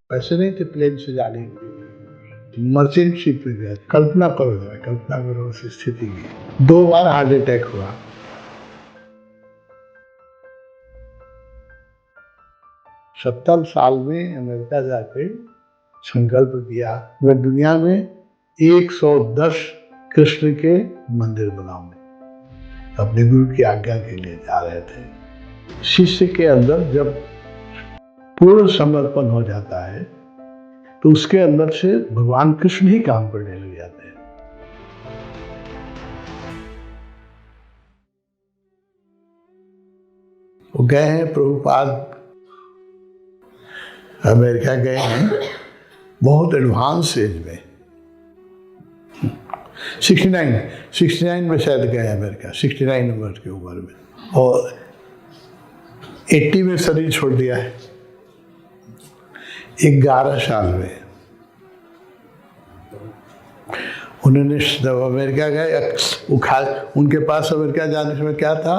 पैसे नहीं थे प्लेन से जाने के लिए, मर्चेंट शिप पे गया। कल्पना करो उस स्थिति की। 2 बार हार्ट अटैक हुआ। सत्तर साल में अमेरिका जाके संकल्प किया, मैं दुनिया में 110 कृष्ण के मंदिर बनाऊंगा। अपने गुरु की आज्ञा के लिए जा रहे थे। शिष्य के अंदर जब पूर्ण समर्पण हो जाता है तो उसके अंदर से भगवान कृष्ण ही काम करने लग जाते हैं। वो गए हैं, प्रभुपाद अमेरिका गए हैं बहुत एडवांस एज में, 69 में शायद गए अमेरिका, 69 नंबर की उम्र में, और 80 में शरीर छोड़ दिया है। 11 साल में उन्होंने जब अमेरिका गए, उनके पास अमेरिका जाने समय क्या था,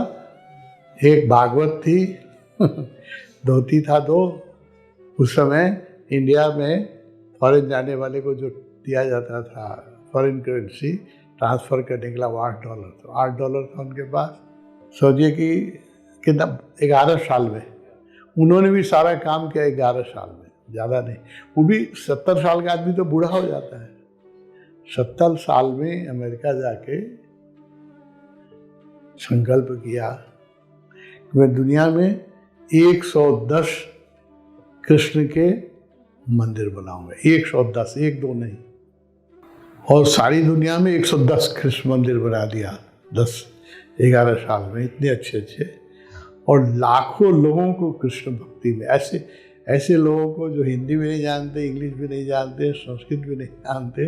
एक भागवत थी, धोती था 2। उस समय इंडिया में फॉरेन जाने वाले को जो दिया जाता था फॉरेन करेंसी ट्रांसफ़र करने के लिए $8 तो $8 था उनके पास। सोचिए कि कितना, 11 साल में उन्होंने भी सारा काम किया। 11 साल में, ज़्यादा नहीं। वो भी 70 साल का आदमी तो बूढ़ा हो जाता है। 70 साल में अमेरिका जाके संकल्प किया कि मैं दुनिया में 110 कृष्ण के मंदिर बनाऊंगा। 110, 1-2 नहीं। और सारी दुनिया में 110 कृष्ण मंदिर बना दिया 11 साल में, इतने अच्छे। और लाखों लोगों को कृष्ण भक्ति में, ऐसे लोगों को जो हिंदी भी नहीं जानते, इंग्लिश भी नहीं जानते, संस्कृत भी नहीं जानते,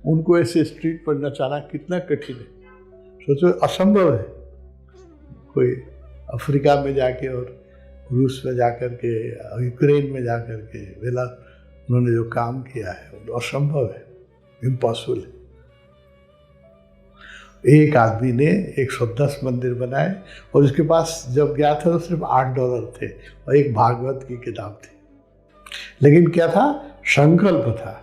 उनको ऐसे स्ट्रीट पर नचाना कितना कठिन है। सोचो, असंभव है। कोई अफ्रीका में जाके और रूस में जाकर के, यूक्रेन में जाकर के उन्होंने जो काम किया है वो असंभव है, इम्पॉसिबल है। एक आदमी ने 110 मंदिर बनाए, और उसके पास जब गया था तो सिर्फ $8 थे और एक भागवत की किताब थी। लेकिन क्या था, संकल्प था।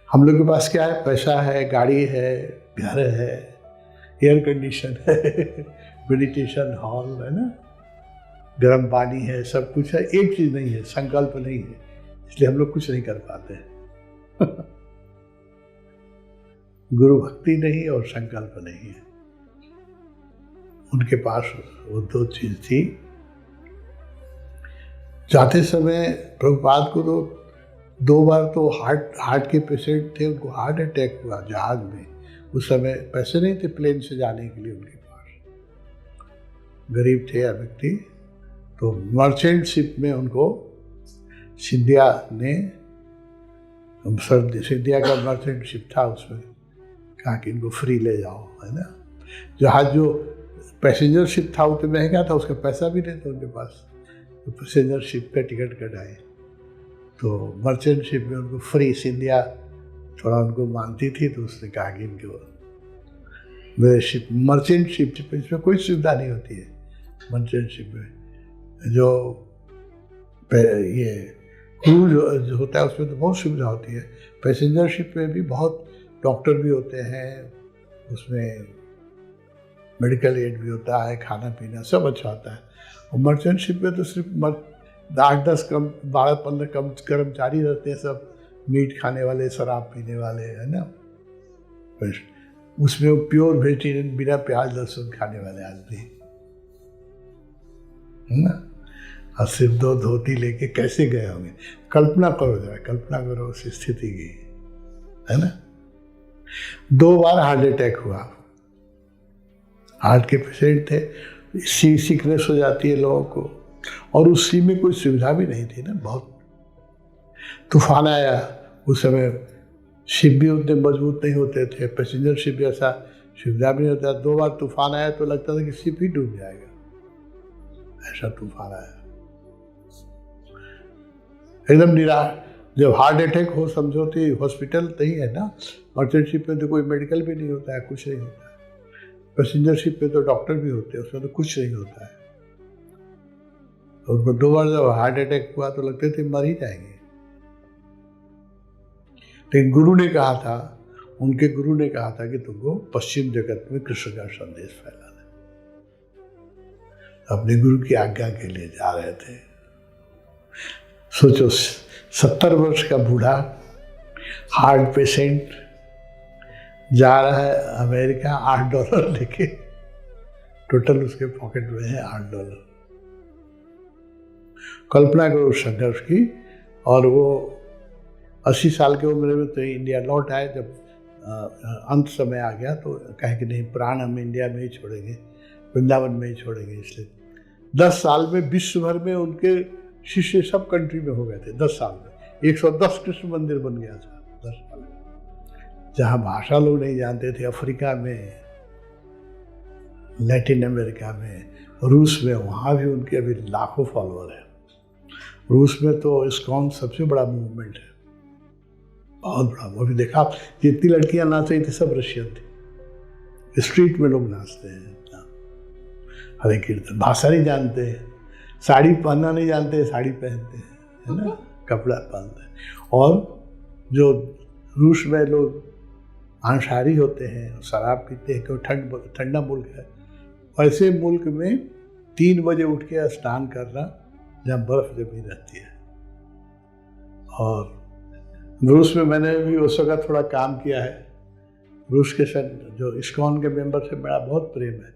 हम लोग के पास क्या है, पैसा है, गाड़ी है, घर है, एयर कंडीशन है, मेडिटेशन हॉल है ना, गर्म पानी है, सब कुछ है। एक चीज नहीं है, संकल्प नहीं है, इसलिए हम लोग कुछ नहीं कर पाते हैं। गुरु भक्ति नहीं और संकल्प नहीं है। उनके पास वो 2 चीज थी। जाते समय प्रभुपाद को तो 2 बार तो हार्ट के पेशेंट थे, उनको हार्ट अटैक हुआ जहाज में। उस समय पैसे नहीं थे प्लेन से जाने के लिए उनके पास, गरीब थे व्यक्ति। तो मर्चेंट शिप में उनको सिंधिया का मर्चेंट शिप था, उसमें कहा कि इनको फ्री ले जाओ, है ना। जहाज जो पैसेंजर शिप था वो तो महंगा था, उसका पैसा भी नहीं था उनके पास, तो पैसेंजर शिप का टिकट कटाए। तो मर्चेंट शिप में उनको फ्री, सिंधिया थोड़ा उनको मानती थी, तो उसने कहा कि इनको मेरे शिप, मर्चेंट शिप, इसमें कोई सुविधा नहीं होती है। मर्चेंट शिप में जो ये क्रूज जो होता है उसमें तो बहुत सुविधा होती है। पैसेंजर शिप में भी बहुत डॉक्टर भी होते हैं, उसमें मेडिकल एड भी होता है, खाना पीना सब अच्छा होता है। और मर्चेंट शिप में तो सिर्फ 8-10 12-15 कम कर्मचारी रहते हैं, सब मीट खाने वाले, शराब पीने वाले, है ना। उसमें वो प्योर वेजिटेरियन, बिना प्याज लहसुन खाने वाले आदमी, है ना। और सिर्फ 2 धोती लेके कैसे गए होंगे, कल्पना करो उस स्थिति की, है ना। 2 बार हार्ट अटैक हुआ। हार्ट के पेशेंट थे, सिकनेस हो जाती है लोगों को, और उस सी में कोई सुविधा भी नहीं थी ना। बहुत तूफान आया उस समय, शिप भी उतने मजबूत नहीं होते थे, पैसेंजर शिप जैसा सुविधा भी नहीं होता। 2 बार तूफान आया तो लगता था कि शिप ही डूब जाएगा, ऐसा तूफान आया, एकदम निराश। जब हार्ट अटैक हो, समझो तो हॉस्पिटल नहीं है ना। मर्चेंट शिप में तो कोई मेडिकल भी नहीं होता है, कुछ नहीं होता है। पैसेंजर शिप में तो डॉक्टर भी होते हैं, उसमें तो कुछ नहीं होता है। उनको 2 बार जब हार्ट अटैक हुआ तो लगते थे मर ही जाएंगे, लेकिन गुरु ने कहा था, उनके गुरु ने कहा था कि तुमको पश्चिम जगत में कृष्ण का संदेश फैलाना है। अपने गुरु की आज्ञा के लिए जा रहे थे। सोचो 70 वर्ष का बूढ़ा हार्ट पेशेंट जा रहा है अमेरिका $8 लेके, टोटल उसके पॉकेट में है $8। कल्पना करो संघर्ष की। और वो 80 साल की उम्र में तो इंडिया लौट आए। जब अंत समय आ गया तो कहे कि नहीं, प्राण हम इंडिया में ही छोड़ेंगे, वृंदावन में ही छोड़ेंगे। इसलिए 10 साल में विश्व भर में उनके शिष्य सब कंट्री में हो गए थे। 10 साल में 110 कृष्ण मंदिर बन गया था 10 साल में। जहाँ भाषा लोग नहीं जानते थे, अफ्रीका में, लैटिन अमेरिका में, रूस में, वहाँ भी उनके अभी लाखों फॉलोअर हैं। रूस में तो इस्कॉन सबसे बड़ा मूवमेंट है, बहुत बड़ा। वो भी देखा, जितनी लड़कियां नाच रही थी सब रशियन थी। स्ट्रीट में लोग नाचते हैं, हरे कीर्तन। भाषा नहीं जानते हैं, साड़ी पहनना नहीं जानते हैं, साड़ी पहनते हैं, है ना, कपड़ा पहनते हैं। और जो रूस में लोग आंसारी होते हैं, शराब पीते हैं, क्यों, ठंडा मुल्क है। ऐसे मुल्क में 3 बजे उठ के स्नान करना जहाँ बर्फ जमी रहती है। और रूस में मैंने भी उस वक्त थोड़ा काम किया है। रूस के साथ जो इस्कॉन के मेंबर से मेरा बहुत प्रेम है।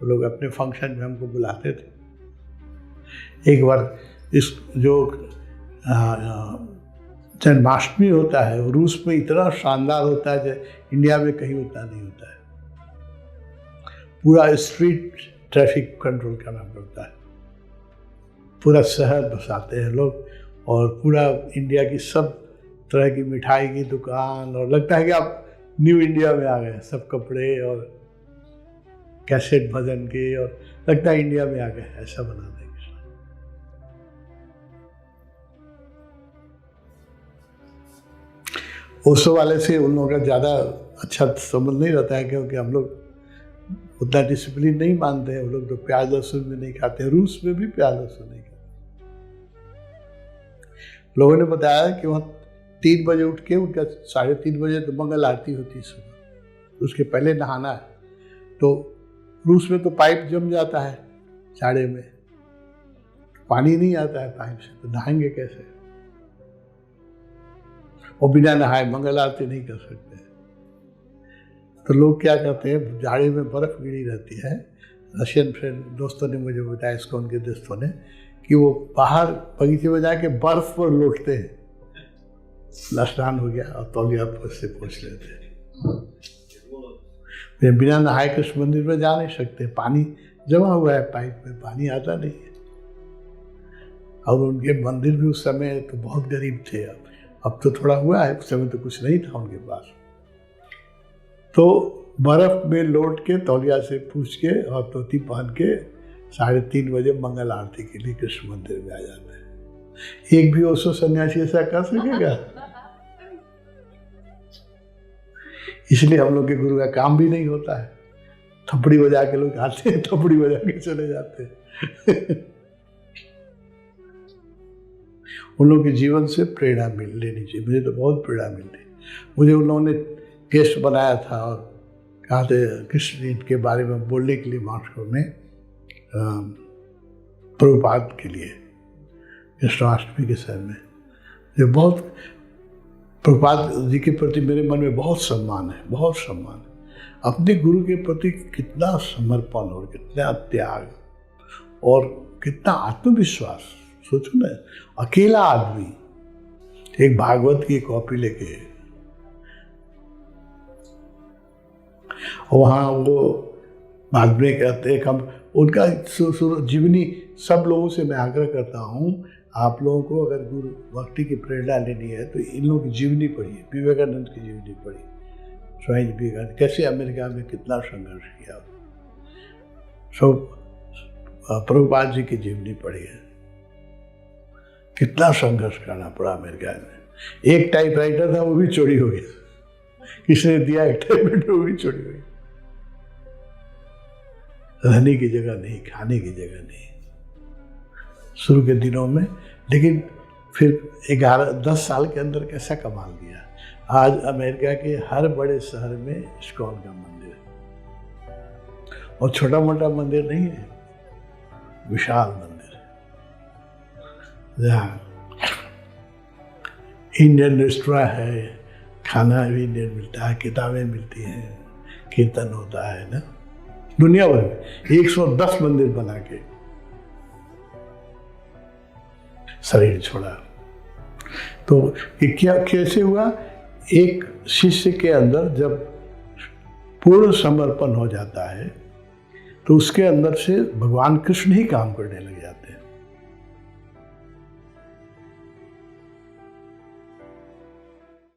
वो लोग अपने फंक्शन में हमको बुलाते थे। एक बार इस जो जन्माष्टमी होता है, रूस में इतना शानदार होता है जो इंडिया में कहीं उतना नहीं होता है। पूरा स्ट्रीट ट्रैफिक कंट्रोल करना पड़ता है, पूरा शहर बसाते हैं लोग, और पूरा इंडिया की सब तरह की मिठाई की दुकान, और लगता है कि आप न्यू इंडिया में आ गए। सब कपड़े और कैसेट भजन के, और लगता है इंडिया में आ गए, ऐसा बना देंगे। ओशो वाले से उन लोगों का ज़्यादा अच्छा संबंध नहीं रहता है, क्योंकि हम लोग उतना डिसिप्लिन नहीं मानते हैं। वो लोग तो प्याज लहसुन भी नहीं खाते। रूस में भी प्याज लहसुन नहीं खाते। लोगों ने बताया कि वहाँ 3 बजे उठ के, उनका 3:30 बजे तो मंगल आरती होती है सुबह, उसके पहले नहाना है। तो रूस में तो पाइप जम जाता है जाड़े में, पानी नहीं आता है पाइप से, तो नहाएंगे कैसे? और बिना नहाए मंगल आरती नहीं कर सकते। तो लोग क्या करते हैं, जाड़े में बर्फ गिरी रहती है। रशियन फ्रेंड दोस्तों ने मुझे बताया, इसको उनके दोस्तों ने, कि वो बाहर बगीचे में जाके बर्फ पर लौटते हैं। स्नान हो गया और तौलिया से पोंछ लेते हैं। बिना नहाए कृष्ण मंदिर में जा नहीं सकते, पानी जमा हुआ है पाइप में, पानी आता नहीं है। और उनके मंदिर भी उस समय तो बहुत गरीब थे। अब तो थोड़ा हुआ है, उस समय तो कुछ नहीं था उनके पास। तो बर्फ में लौट के तौलिया से पूछ के और धोती पहन के 3:30 बजे मंगल आरती के लिए कृष्ण मंदिर में आ जाते हैं। एक भी ओशो सन्यासी ऐसा कर सकेगा? इसलिए हम लोग के गुरु का काम भी नहीं होता है। थपड़ी बजा के लोग आते हैं, थपड़ी बजा के चले जाते हैं। उन लोगों के जीवन से प्रेरणा लेनी चाहिए। मुझे तो बहुत प्रेरणा मिली। मुझे उन लोगों ने गेस्ट बनाया था और कहा थे कृष्ण के बारे में बोलने के लिए मॉस्को में, प्रभुपाद के लिए कृष्णाष्टमी के समय में। ये बहुत, प्रभुपाद जी के प्रति मेरे मन में बहुत सम्मान है, बहुत सम्मान है। अपने गुरु के प्रति कितना समर्पण और कितना त्याग और कितना आत्मविश्वास। सोचो ना, अकेला आदमी एक भागवत की कॉपी लेके, वहाँ वो बाद में कहते हैं, हम उनका जीवनी, सब लोगों से मैं आग्रह करता हूँ, आप लोगों को अगर गुरु भक्ति की प्रेरणा लेनी है तो इन लोगों की जीवनी पढ़िए। विवेकानंद की जीवनी पढ़िए, स्वामी विवेकानंद कैसे अमेरिका में कितना संघर्ष किया। सब प्रभुपाद जी की जीवनी पढ़िए, कितना संघर्ष करना पड़ा अमेरिका में। एक टाइपराइटर था, वो भी चोरी हो गया। किसने दिया एक टाइपराइटर, वो भी चोरी हो गया। रहने की जगह नहीं, खाने की जगह नहीं। शुरू के दिनों में, लेकिन फिर 10 साल के अंदर कैसा कमाल किया। आज अमेरिका के हर बड़े शहर में इस्कॉन का मंदिर है, और छोटा मोटा मंदिर नहीं है, विशाल मंदिर है, जहाँ इंडियन रेस्टोरेंट है, खाना भी इंडियन मिलता है, किताबें मिलती हैं, कीर्तन होता है ना, दुनिया भर में 110 मंदिर बना के शरीर छोड़ा। तो ये क्या कैसे हुआ? एक शिष्य के अंदर जब पूर्ण समर्पण हो जाता है तो उसके अंदर से भगवान कृष्ण ही काम करने लग जाते हैं।